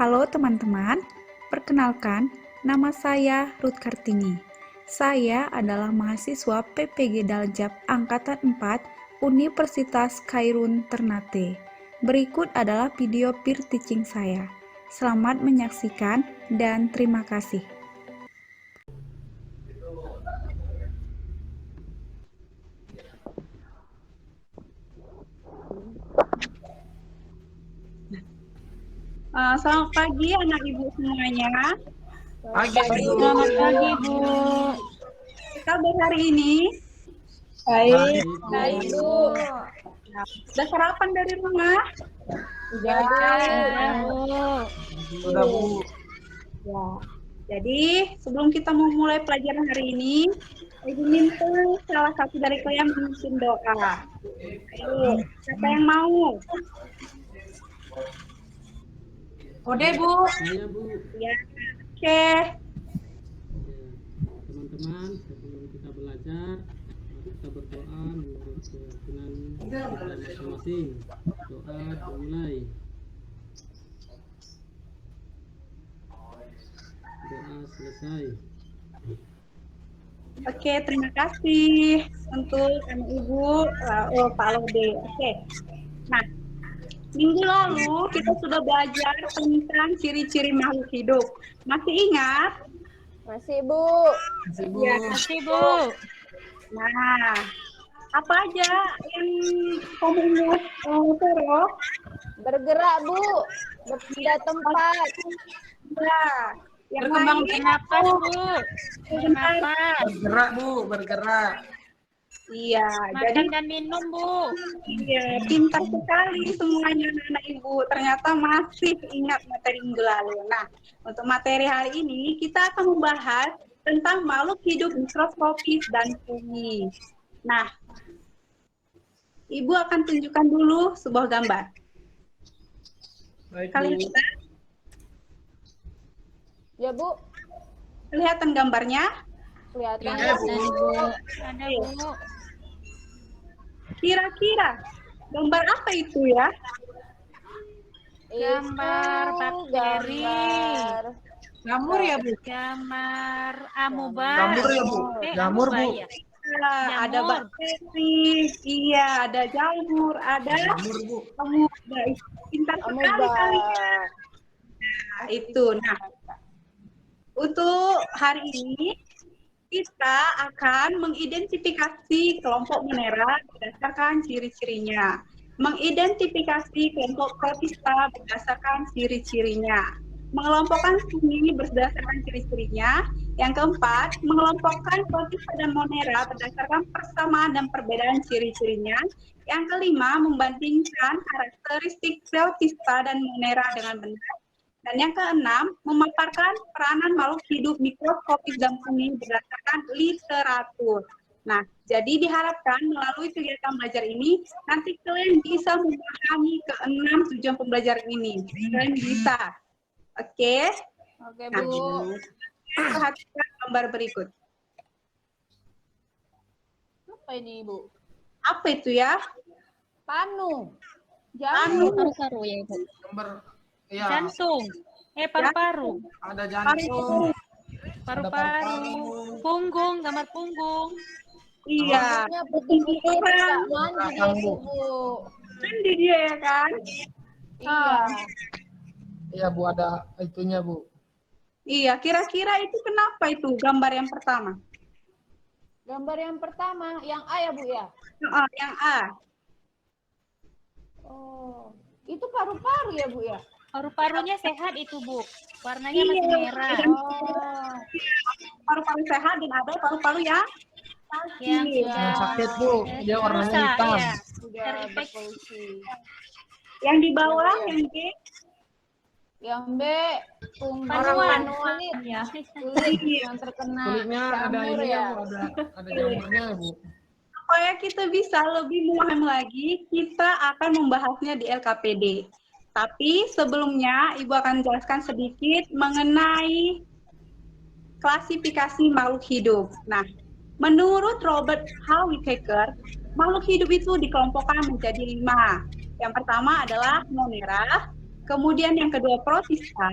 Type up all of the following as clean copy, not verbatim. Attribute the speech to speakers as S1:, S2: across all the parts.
S1: Halo teman-teman, perkenalkan nama saya Ruth Kartini. Saya adalah mahasiswa PPG Daljab Angkatan 4 Universitas Khairun Ternate. Berikut adalah video peer teaching saya. Selamat menyaksikan dan terima kasih.
S2: Selamat pagi anak ibu semuanya.
S3: Selamat pagi, Bu.
S2: Kabar hari ini?
S3: Baik,
S2: Bu. Sudah sarapan dari rumah?
S3: Sudah, Bu.
S2: Sudah, Bu. Ya. Jadi, sebelum kita memulai pelajaran hari ini, Ibu minta salah satu dari kalian memimpin doa. Ayo, siapa yang mau?
S3: Kode, Bu.
S4: Saya, Bu.
S2: Ya, oke.
S4: Teman-teman, sebelum kita belajar, mari kita berdoa menurut keyakinan kita masing-masing. Doa dimulai. Doa selesai.
S2: Oke, terima kasih untuk anak ibu Pak Lode. Oke. Nah, minggu lalu kita sudah belajar tentang ciri-ciri makhluk hidup. Masih ingat?
S3: Masih, Bu.
S2: Ya,
S3: Masih, Bu.
S2: Nah, apa aja yang kamu ingat, Vero?
S3: Bergerak, Bu. Berpindah tempat.
S2: Ya, yang
S3: Berkembang
S2: lain?
S3: bernapas, Bu. Bernapas.
S5: Bergerak, Bu, bergerak.
S2: Iya,
S3: Makan dan minum, Bu.
S2: iya, pintar sekali semuanya anak-anak ibu. Ternyata masih ingat materi minggu lalu. Nah, untuk materi hari ini kita akan membahas tentang makhluk hidup mikroskopis dan bumi. Nah, ibu akan tunjukkan dulu sebuah gambar.
S5: Baik,
S2: Kalian
S5: Bu.
S2: lihat?
S3: Ya, Bu.
S2: Kelihatan gambarnya?
S3: Kelihatan,
S5: Ya, Bu.
S3: Ada, Bu.
S2: Kira-kira gambar apa itu ya?
S3: Gambar bakteri.
S6: Gambar.
S5: Jamur ya, Bu?
S3: Gambar amuba.
S5: Jamur ya, Bu? Jamur, Bu?
S3: Ya.
S2: Ada bakteri, iya, ada jamur, ada
S5: Jamur, Bu.
S2: amuba. Pintar sekali kalian. Nah, itu. Nah, untuk hari ini kita akan mengidentifikasi kelompok Monera berdasarkan ciri-cirinya. Mengidentifikasi kelompok Protista berdasarkan ciri-cirinya. Mengelompokkan fungi berdasarkan ciri-cirinya. Yang keempat, mengelompokkan Protista dan Monera berdasarkan persamaan dan perbedaan ciri-cirinya. Yang kelima, membandingkan karakteristik Protista dan Monera dengan benar. Dan yang keenam, memaparkan peranan makhluk hidup mikroskopis dan fungi berdasarkan literatur. Nah, jadi diharapkan melalui kegiatan belajar ini, nanti kalian bisa memahami keenam tujuan pembelajaran ini. Kalian bisa. Oke?
S3: Oke,
S2: Nah,
S3: Bu.
S2: perhatikan gambar berikut.
S3: Apa ini, Bu?
S2: Apa itu ya?
S3: Panu.
S2: Anu,
S6: Paru-paru ya, Ibu.
S5: Gambar, ya.
S6: Jantung. Paru-paru.
S5: Ada jantung.
S6: Paru-paru. Punggung, gambar punggung.
S2: iya.
S3: Rambutnya putih-putih,
S2: Orang.
S3: tak mandi dia
S5: Belakang,
S3: itu,
S5: Bu.
S3: Bu.
S2: Mandi dia ya kan?
S3: Iya.
S5: Iya, Bu, ada itunya, Bu.
S2: Iya, kira-kira itu kenapa itu gambar yang pertama?
S3: Gambar yang pertama, yang A ya, Bu ya?
S2: Yang A.
S3: Oh, itu paru-paru ya, Bu ya?
S6: Paru-parunya sehat itu, Bu. Warnanya masih
S2: Iya.
S6: merah.
S3: Oh,
S2: Paru-paru sehat dan ada paru-paru yang
S6: Yang
S2: sakit.
S5: Yang sakit, Bu. Dia warnanya
S6: rusak,
S5: hitam.
S6: iya.
S3: sudah
S6: Terinfeksi.
S3: berfungsi.
S2: Yang di bawah
S3: Iya.
S2: yang B,
S3: Yang B, punggung
S6: Panuan.
S3: kulit,
S6: Ya.
S3: kulit yang terkena
S5: Kulitnya ada
S3: jamur
S5: ininya,
S3: ya.
S5: Bu. Ada jamurnya, Bu.
S2: supaya kita bisa lebih memahami lagi, kita akan membahasnya di LKPD. Tapi sebelumnya Ibu akan jelaskan sedikit mengenai klasifikasi makhluk hidup. Nah, menurut Robert H. Whittaker, makhluk hidup itu dikelompokkan menjadi 5. Yang pertama adalah Monera, kemudian yang kedua protista,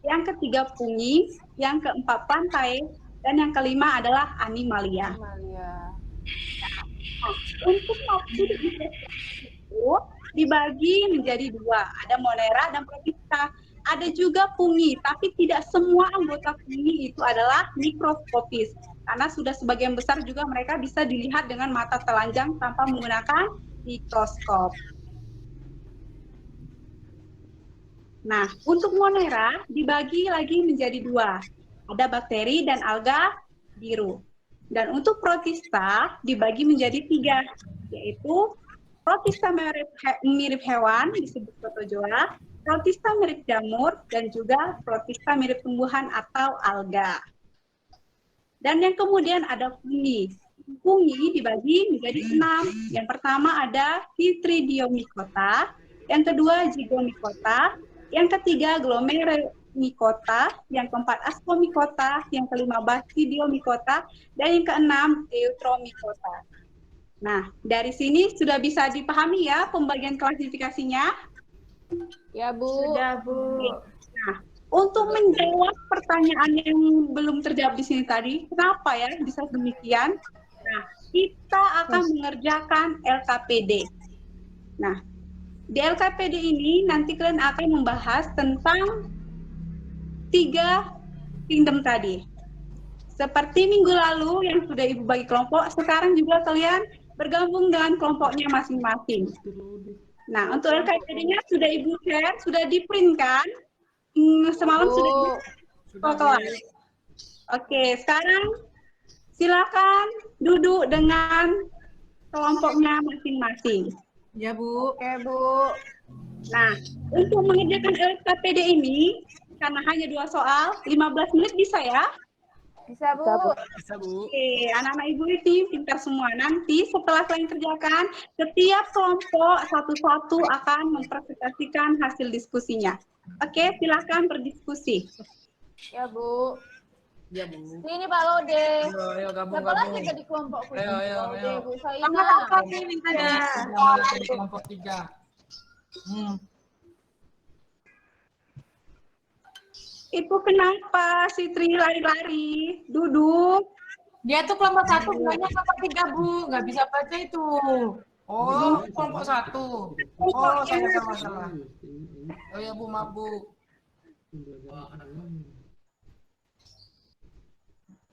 S2: yang ketiga fungi, yang keempat plantae, dan yang kelima adalah animalia.
S3: Amalia.
S2: Untuk maksud itu dibagi menjadi dua, ada monera dan protista. Ada juga fungi, tapi tidak semua anggota fungi itu adalah mikroskopis. Karena sudah sebagian besar juga mereka bisa dilihat dengan mata telanjang tanpa menggunakan mikroskop. Nah, untuk monera dibagi lagi menjadi dua. Ada bakteri dan alga biru. Dan untuk protista dibagi menjadi tiga, yaitu protista mirip hewan disebut protozoa, protista mirip jamur, dan juga protista mirip tumbuhan atau alga. Dan yang kemudian ada fungi. Fungi dibagi menjadi 6. Yang pertama ada Chytridiomycota, yang kedua Zygomycota, yang ketiga Glomeromycota, yang keempat Ascomycota, yang kelima Basidiomycota, dan yang keenam Eutromycota. Nah, dari sini sudah bisa dipahami ya pembagian klasifikasinya?
S3: Ya, Bu.
S6: Sudah, Bu.
S2: Nah, untuk menjawab pertanyaan yang belum terjawab di sini tadi, kenapa ya bisa demikian? Nah, kita akan mengerjakan LKPD. Nah, di LKPD ini nanti kalian akan membahas tentang 3 kingdom tadi. Seperti minggu lalu yang sudah Ibu bagi kelompok, sekarang juga kalian bergabung dengan kelompoknya masing-masing. Nah, untuk LKPD-nya sudah Ibu share, sudah di-print kan? Semalam sudah di-kelar. Oke, sekarang silakan duduk dengan kelompoknya masing-masing.
S7: Ya, Bu.
S3: Oke, Bu.
S2: Nah, untuk mengerjakan LKPD ini, karena hanya 2 soal, 15 menit bisa ya?
S3: Bisa, Bu.
S7: Bisa, Bu.
S2: Oke, anak-anak Ibu ini pintar semua. Nanti setelah kalian kerjakan, setiap kelompok satu-satu akan mempresentasikan hasil diskusinya. Oke, silakan berdiskusi.
S3: Ya, Bu.
S7: Ya, Bu.
S3: Sini Pak Lode.
S7: Ayo gabung.
S3: Siapa lagi jadi kelompokku?
S7: Ayo.
S3: Bu Saina.
S5: Sama kelompok 3.
S2: Ibu kenapa si Tri lari-lari? Duduk.
S7: Dia tuh kelompok 1, bilangnya kelompok 3, Bu. Nggak bisa baca itu. Oh, kelompok 1. Oh, salah. Oh ya, Bu, maaf, Bu.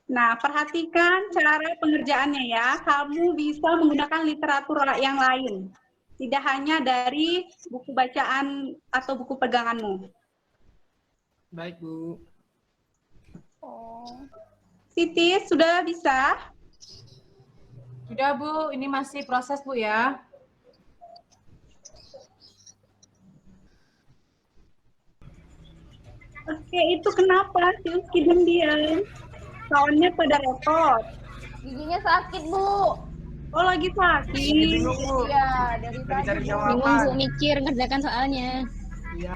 S2: Nah, perhatikan cara pengerjaannya ya. Kamu bisa menggunakan literatur yang lain. Tidak hanya dari buku bacaan atau buku peganganmu.
S7: Baik, Bu.
S2: Siti, sudah bisa?
S7: Sudah, Bu. Ini masih proses, Bu, ya.
S2: Oke, itu kenapa si Uski diam? Kawannya pada repot.
S3: Giginya sakit, Bu.
S2: Oh, lagi sakit.
S7: Dulu, Bu.
S3: Iya, dari
S7: Cari
S3: tadi. Bu.
S7: jawaban.
S6: Mikir ngerjakan soalnya.
S7: Iya.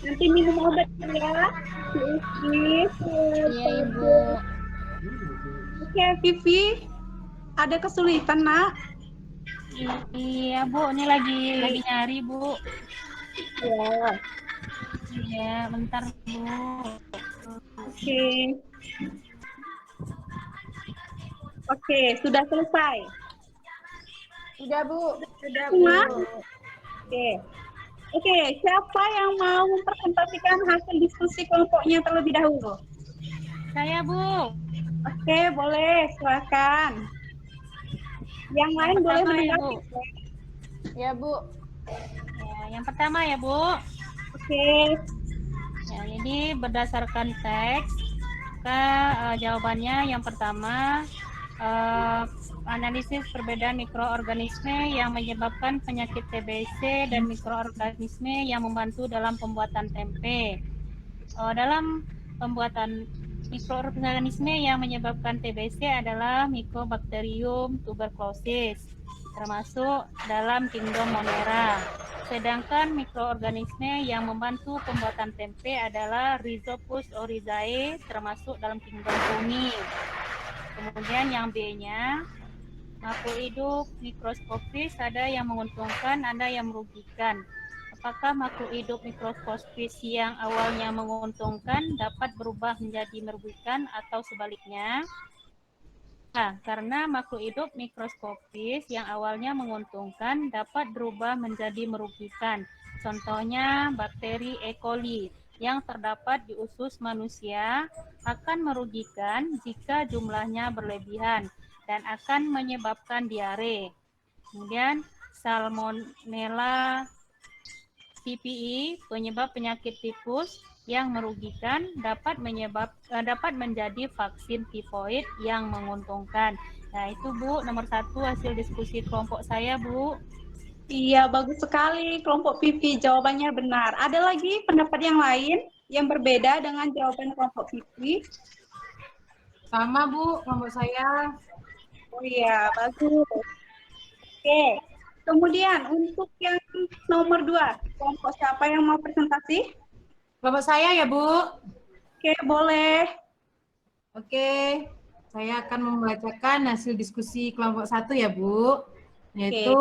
S2: Nanti minum obat ya. Si Uski.
S6: Iya, Ibu.
S2: Oke, Vivi. Ada kesulitan, Nak?
S6: Iya, Bu. Ini lagi nyari, Bu.
S2: Ya.
S6: Iya, bentar, Bu.
S2: Oke. Oke, sudah selesai.
S3: Sudah, Bu.
S2: Sudah, semua? Oke. Oke, siapa yang mau mempresentasikan hasil diskusi kelompoknya terlebih dahulu?
S6: Saya, Bu.
S2: Oke, boleh, silakan. Yang lain boleh
S6: pertama ya,
S2: menanggapi.
S3: Ya, Bu.
S6: Ya, yang pertama ya, Bu.
S2: Oke.
S6: Ya, ini berdasarkan teks. Jawabannya yang pertama, analisis perbedaan mikroorganisme yang menyebabkan penyakit TBC dan mikroorganisme yang membantu dalam pembuatan tempe. Dalam pembuatan mikroorganisme yang menyebabkan TBC adalah Mycobacterium tuberculosis, termasuk dalam kingdom Monera. Sedangkan mikroorganisme yang membantu pembuatan tempe adalah Rhizopus oryzae, termasuk dalam kingdom fungi. Kemudian yang B-nya, makhluk hidup mikroskopis ada yang menguntungkan, ada yang merugikan. Apakah makhluk hidup mikroskopis yang awalnya menguntungkan dapat berubah menjadi merugikan atau sebaliknya? Nah, karena makhluk hidup mikroskopis yang awalnya menguntungkan dapat berubah menjadi merugikan. Contohnya bakteri E. coli yang terdapat di usus manusia akan merugikan jika jumlahnya berlebihan dan akan menyebabkan diare. Kemudian Salmonella typhi, penyebab penyakit tipus yang merugikan, dapat menjadi vaksin tifoid yang menguntungkan. Nah, itu Bu, nomor 1 hasil diskusi kelompok saya, Bu.
S2: Iya, bagus sekali kelompok Pipi. Jawabannya benar. Ada lagi pendapat yang lain yang berbeda dengan jawaban kelompok Pipi?
S7: Sama Bu, kelompok saya.
S2: Oh iya, bagus. Oke. Kemudian untuk yang nomor 2, kelompok siapa yang mau presentasi?
S7: Kelompok saya ya Bu.
S2: Oke, boleh.
S7: Oke, saya akan membacakan hasil diskusi kelompok 1 ya Bu. Yaitu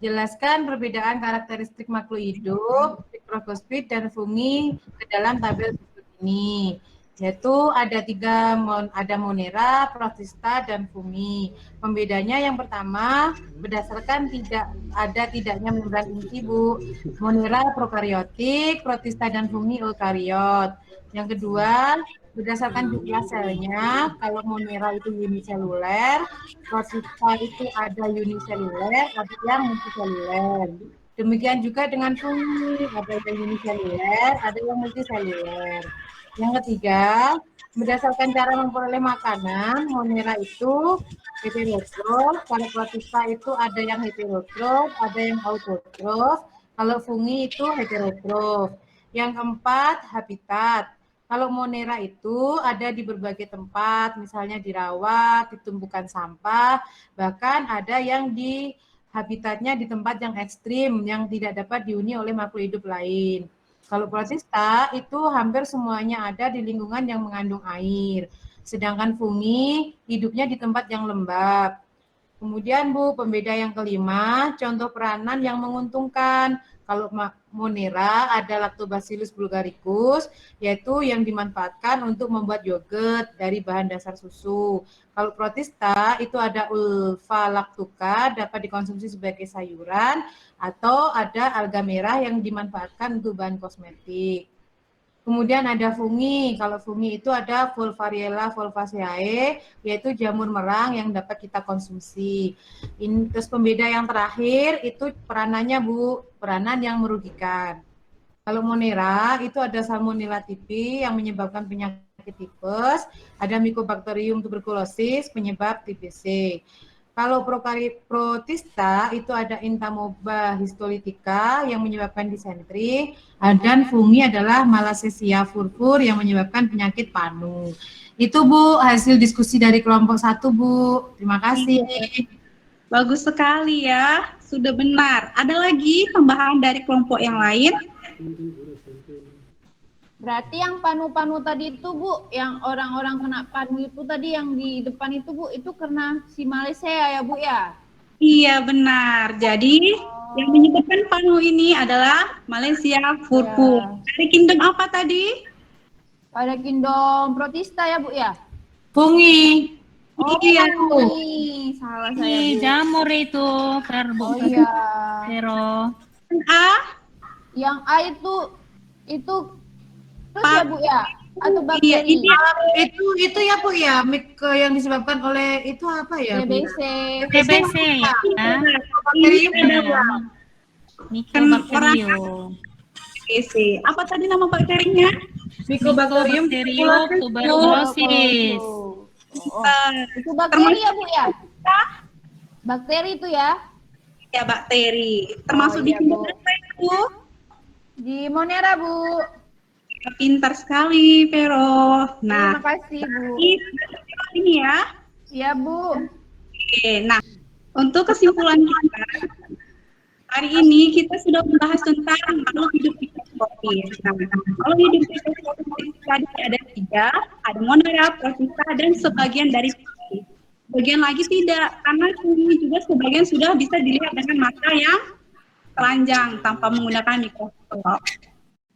S7: jelaskan perbedaan karakteristik makhluk hidup, mikroskopis dan fungi ke dalam tabel berikut ini. Yaitu ada 3, ada Monera, Protista, dan fungi. Pembedanya yang pertama, berdasarkan tidaknya membran inti Bu. Monera prokaryotik, Protista dan fungi eukariot. Yang kedua, berdasarkan jumlah selnya, kalau Monera itu uniseluler, Protista itu ada uniseluler, ada yang multiseluler. Demikian juga dengan fungi, ada yang uniseluler, ada yang multiseluler. Yang ketiga, berdasarkan cara memperoleh makanan, Monera itu heterotrof, kalau Protista itu ada yang heterotrof, ada yang autotrof, kalau fungi itu heterotrof. Yang keempat, habitat. Kalau Monera itu ada di berbagai tempat, misalnya dirawat, di tumpukan sampah, bahkan ada yang di habitatnya di tempat yang ekstrim, yang tidak dapat dihuni oleh makhluk hidup lain. Kalau Protista itu hampir semuanya ada di lingkungan yang mengandung air. Sedangkan fungi hidupnya di tempat yang lembab. Kemudian Bu, pembeda yang kelima, contoh peranan yang menguntungkan. Kalau Monera ada Lactobacillus bulgaricus, yaitu yang dimanfaatkan untuk membuat yogurt dari bahan dasar susu. Kalau Protista itu ada Ulva lactuca, dapat dikonsumsi sebagai sayuran, atau ada alga merah yang dimanfaatkan untuk bahan kosmetik. Kemudian ada fungi. Kalau fungi itu ada Volvariella volvaceae, yaitu jamur merang yang dapat kita konsumsi. Terus pembeda yang terakhir itu peranannya Bu, peranan yang merugikan. Kalau Monera itu ada Salmonella typhi yang menyebabkan penyakit tipes, ada Mycobacterium tuberculosis penyebab TBC. Kalau Protista itu ada Entamoeba histolytica yang menyebabkan disentri, dan fungi adalah Malassezia furfur yang menyebabkan penyakit panu. Itu Bu hasil diskusi dari kelompok 1 Bu. Terima kasih.
S2: Bagus sekali ya, sudah benar. Ada lagi tambahan dari kelompok yang lain?
S3: Berarti yang panu-panu tadi itu Bu, yang orang-orang kena panu itu tadi yang di depan itu Bu, itu karena si Malaysia ya Bu ya?
S2: Iya benar. Jadi yang menyebabkan panu ini adalah Malaysia furfur. Dari kingdom apa tadi?
S3: Pada kingdom Protista ya Bu ya?
S7: Fungi.
S3: Oh
S2: Iya.
S3: fungi, salah saya Bu.
S6: Jamur itu,
S3: Oh iya.
S6: Vero.
S2: A?
S3: Yang A itu terus ya Bu ya? Atau
S2: Iya,
S3: bakteri?
S2: ini
S7: Itu ya Bu ya, yang disebabkan oleh itu apa ya? Bu?
S3: TBC.
S6: TBC ya.
S7: Bakterium
S6: Iya. Mycobacterium.
S2: TBC. Apa tadi nama bakterinya?
S7: Mycobacterium
S6: tuberculosis.
S3: Itu bakteri ya Bu ya? Bakteri itu ya?
S2: Ya bakteri. Termasuk di
S3: iya, Bu.
S2: kingdom apa itu?
S3: Di Monera Bu.
S2: Pintar sekali, Vero.
S3: Terima
S2: Nah,
S3: kasih Bu.
S2: ini ya.
S3: Iya Bu.
S2: Oke, nah untuk kesimpulan kita hari ini kita sudah membahas tentang makhluk hidup mikroskopis. Nah, makhluk hidup mikroskopis tadi ada 3, ada Monera, Protista, dan sebagian dari fungi. sebagian lagi tidak, karena ini juga sebagian sudah bisa dilihat dengan mata yang telanjang tanpa menggunakan mikroskop.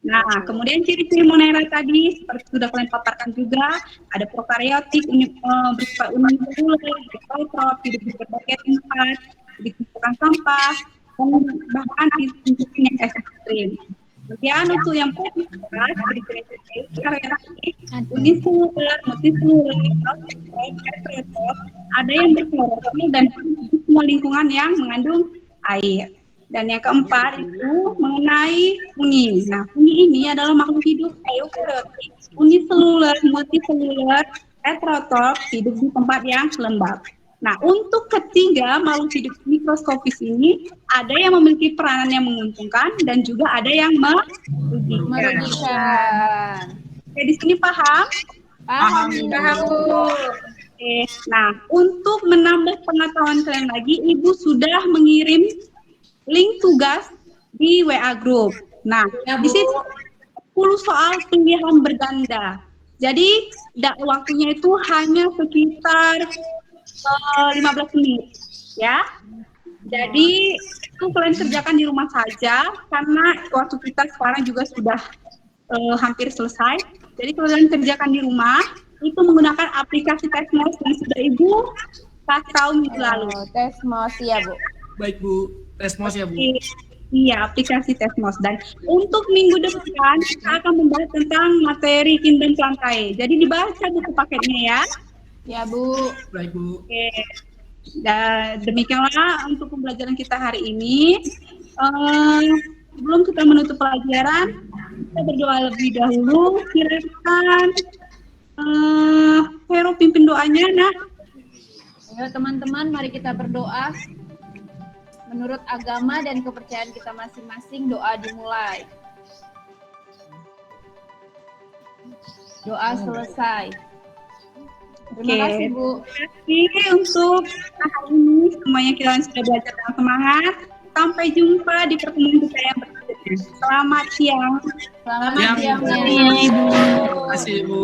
S2: Nah, kemudian ciri-ciri Monera tadi seperti sudah kalian paparkan juga, ada prokaryotik, berupa uniseluler, heterotrop, hidup di berbagai tempat, di tumpukan sampah, dan bahkan di tumpukan yang ekstrim. Kemudian untuk yang protistas, ciri-ciri karyotik, uniseluler, multiseluler, heterotrop, ada yang berklorofil dan di semua lingkungan yang mengandung air. Dan yang keempat itu mengenai fungi. Nah, fungi ini adalah makhluk hidup eukariotik, uniseluler, multiseluler, heterotrop, hidup di tempat yang lembab. Nah, untuk ketiga makhluk hidup mikroskopis ini ada yang memiliki peranan yang menguntungkan dan juga ada yang merugikan. Oke, di sini paham?
S3: Paham, Bu.
S2: Oke. Nah, untuk menambah pengetahuan kalian lagi, Ibu sudah mengirim link tugas di WA group. Nah, di situ 10 soal pilihan berganda. Jadi, waktunya itu hanya sekitar 15 menit, ya. Jadi, itu kalian kerjakan di rumah saja, karena waktu kita sekarang juga sudah hampir selesai. Jadi, kalian kerjakan di rumah, itu menggunakan aplikasi Tesmos yang sudah Ibu kasih tahu minggu lalu.
S3: Tesmos ya, Bu.
S5: Baik Bu, Tesmos ya Bu.
S2: Iya, aplikasi Tesmos. Dan untuk minggu depan kita akan membahas tentang materi Kindom Plantae. Jadi dibaca buku paketnya ya.
S3: Ya, Bu.
S5: Baik Bu.
S2: Oke. Dan demikianlah untuk pembelajaran kita hari ini. Sebelum kita menutup pelajaran, kita berdoa lebih dahulu. Silakan Vero pimpin doanya, nah.
S3: Ayo teman-teman, mari kita berdoa. Menurut agama dan kepercayaan kita masing-masing, doa dimulai. Doa selesai. Terima kasih, Bu.
S2: Terima kasih untuk hari ini. Semuanya kita sudah belajar dengan semangat. Sampai jumpa di pertemuan kita yang berikutnya. Selamat siang.
S3: Selamat siang, Bu.
S5: Terima kasih Bu.